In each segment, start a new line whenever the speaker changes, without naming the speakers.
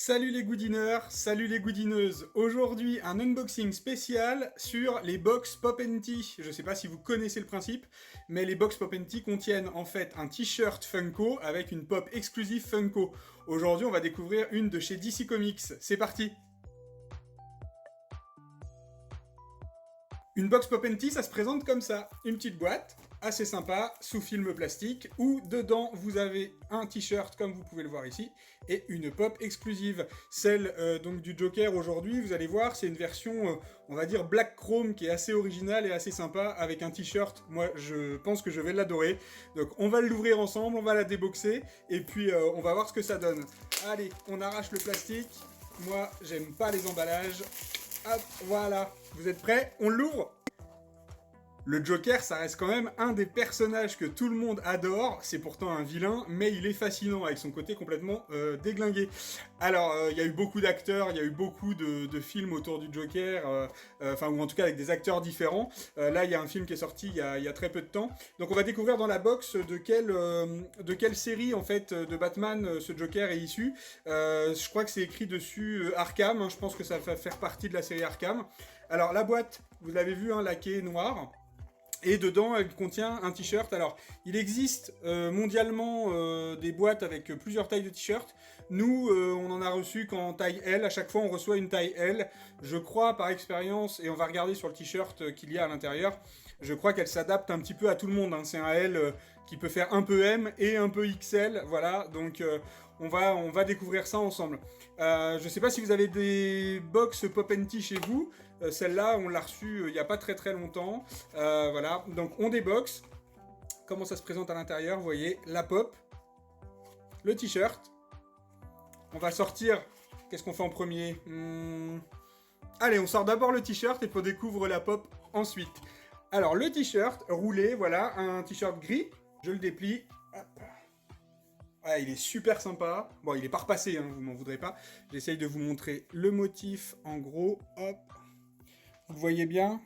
Salut les goodineurs, salut les goodineuses. Aujourd'hui, un unboxing spécial sur les box Pop & Tea. Je sais pas si vous connaissez le principe, mais les box Pop & Tea contiennent en fait un t-shirt Funko avec une pop exclusive Funko. Aujourd'hui, on va découvrir une de chez DC Comics. C'est parti! Une box Pop & Tea, ça se présente comme ça. Une petite boîte, assez sympa, sous film plastique, où dedans vous avez un t-shirt, comme vous pouvez le voir ici, et une pop exclusive. Celle donc du Joker aujourd'hui, vous allez voir, c'est une version, on va dire, black chrome, qui est assez originale et assez sympa, avec un t-shirt. Moi, je pense que je vais l'adorer. Donc, on va l'ouvrir ensemble, on va la déboxer, et puis on va voir ce que ça donne. Allez, on arrache le plastique. Moi, j'aime pas les emballages. Hop, voilà. Vous êtes prêts? On l'ouvre? Le Joker, ça reste quand même un des personnages que tout le monde adore. C'est pourtant un vilain, mais il est fascinant avec son côté complètement déglingué. Alors, il y a eu beaucoup d'acteurs, il y a eu beaucoup de films autour du Joker, ou en tout cas avec des acteurs différents. Là, il y a un film qui est sorti il y a très peu de temps. Donc, on va découvrir dans la box de quelle série, en fait, de Batman ce Joker est issu. Je crois que c'est écrit dessus Arkham, hein, je pense que ça va faire partie de la série Arkham. Alors, la boîte, vous l'avez vu, hein, laquée noire. Et dedans, elle contient un t-shirt. Alors, il existe mondialement des boîtes avec plusieurs tailles de t-shirts. Nous, on en a reçu qu'en taille L. À chaque fois, on reçoit une taille L. Je crois, par expérience, et on va regarder sur le t-shirt qu'il y a à l'intérieur, je crois qu'elle s'adapte un petit peu à tout le monde. Hein. C'est un L qui peut faire un peu M et un peu XL. Voilà, donc on va découvrir ça ensemble. Je sais pas si vous avez des box Pop & Tea chez vous. Celle-là, on l'a reçue il n'y a pas très longtemps. Voilà, donc on déboxe. Comment ça se présente à l'intérieur? Vous voyez, la pop, le t-shirt. On va sortir... Qu'est-ce qu'on fait en premier? Allez, on sort d'abord le t-shirt et puis on découvre la pop ensuite. Alors, le t-shirt roulé, voilà, un t-shirt gris. Je le déplie. Hop. Ouais, il est super sympa. Bon, il est pas repassé, hein, vous m'en voudrez pas. J'essaye de vous montrer le motif en gros. Hop. Vous le voyez bien?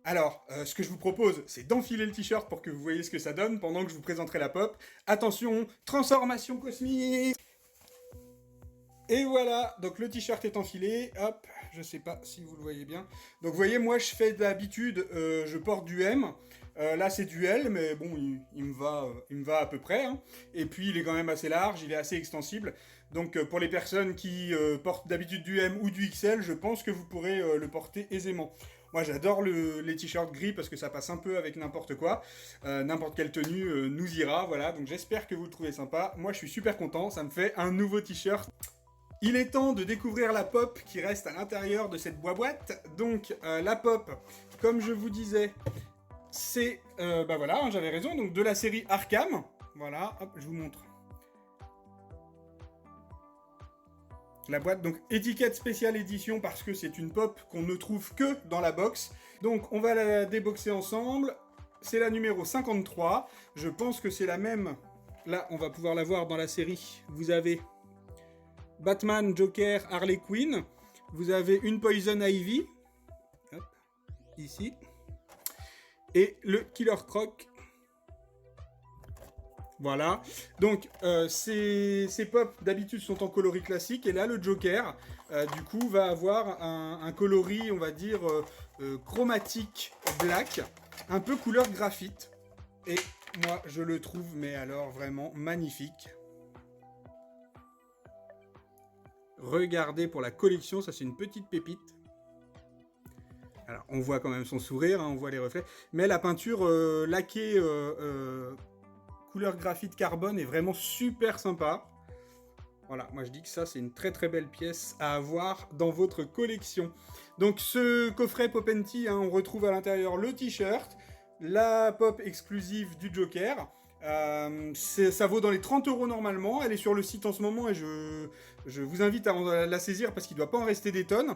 Alors, ce que je vous propose, c'est d'enfiler le t-shirt pour que vous voyez ce que ça donne pendant que je vous présenterai la pop. Attention, transformation cosmique! Et voilà, donc le t-shirt est enfilé, hop, je sais pas si vous le voyez bien. Donc vous voyez, moi je fais d'habitude, je porte du M, là c'est du L, mais bon, il me va à peu près. Hein. Et puis il est quand même assez large, il est assez extensible. Donc pour les personnes qui portent d'habitude du M ou du XL, je pense que vous pourrez le porter aisément. Moi j'adore les t-shirts gris parce que ça passe un peu avec n'importe quoi, n'importe quelle tenue nous ira, voilà. Donc j'espère que vous le trouvez sympa. Moi je suis super content, ça me fait un nouveau t-shirt. Il est temps de découvrir la pop qui reste à l'intérieur de cette boîte. Donc la pop, comme je vous disais, c'est, bah voilà, hein, j'avais raison, donc de la série Arkham. Voilà, hop, je vous montre. La boîte, donc étiquette spéciale édition parce que c'est une pop qu'on ne trouve que dans la box. Donc on va la déboxer ensemble. C'est la numéro 53. Je pense que c'est la même. Là, on va pouvoir la voir dans la série. Vous avez Batman, Joker, Harley Quinn. Vous avez une Poison Ivy. Hop, ici. Et le Killer Croc. Voilà. Donc, ces pop d'habitude sont en coloris classique. Et là, le Joker, du coup, va avoir un coloris, on va dire, chromatique black. Un peu couleur graphite. Et moi, je le trouve, mais alors, vraiment magnifique. Regardez pour la collection, ça c'est une petite pépite. Alors on voit quand même son sourire, hein, on voit les reflets. Mais la peinture laquée couleur graphite carbone est vraiment super sympa. Voilà, moi je dis que ça c'est une très belle pièce à avoir dans votre collection. Donc ce coffret Pop & Tea, hein, on retrouve à l'intérieur le t-shirt, la pop exclusive du Joker. Ça vaut dans les 30 € normalement, elle est sur le site en ce moment et je vous invite à la saisir parce qu'il ne doit pas en rester des tonnes.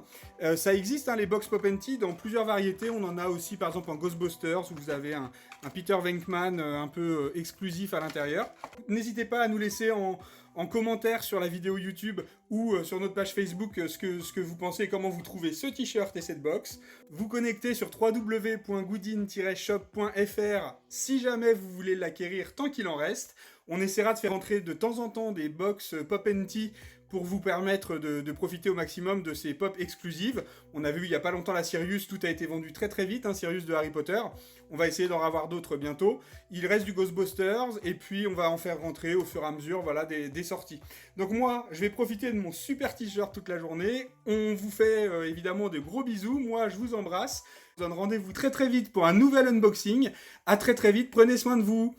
Ça existe, hein, les box Pop & Tea dans plusieurs variétés, on en a aussi par exemple en Ghostbusters où vous avez un Peter Venkman un peu exclusif à l'intérieur. N'hésitez pas à nous laisser en commentaire sur la vidéo YouTube ou sur notre page Facebook ce que vous pensez et comment vous trouvez ce t-shirt et cette box. Vous connectez sur www.goodin-shop.fr si jamais vous voulez l'acquérir tant qu'il en reste. On essaiera de faire entrer de temps en temps des box Pop &Tea pour vous permettre de profiter au maximum de ces pop exclusives. On a vu il y a pas longtemps la Sirius, tout a été vendu très très vite, Sirius de Harry Potter. On va essayer d'en avoir d'autres bientôt. Il reste du Ghostbusters, et puis on va en faire rentrer au fur et à mesure voilà, des sorties. Donc moi, je vais profiter de mon super t-shirt toute la journée. On vous fait évidemment de gros bisous. Moi, je vous embrasse. Je vous donne rendez-vous très très vite pour un nouvel unboxing. À très très vite, prenez soin de vous.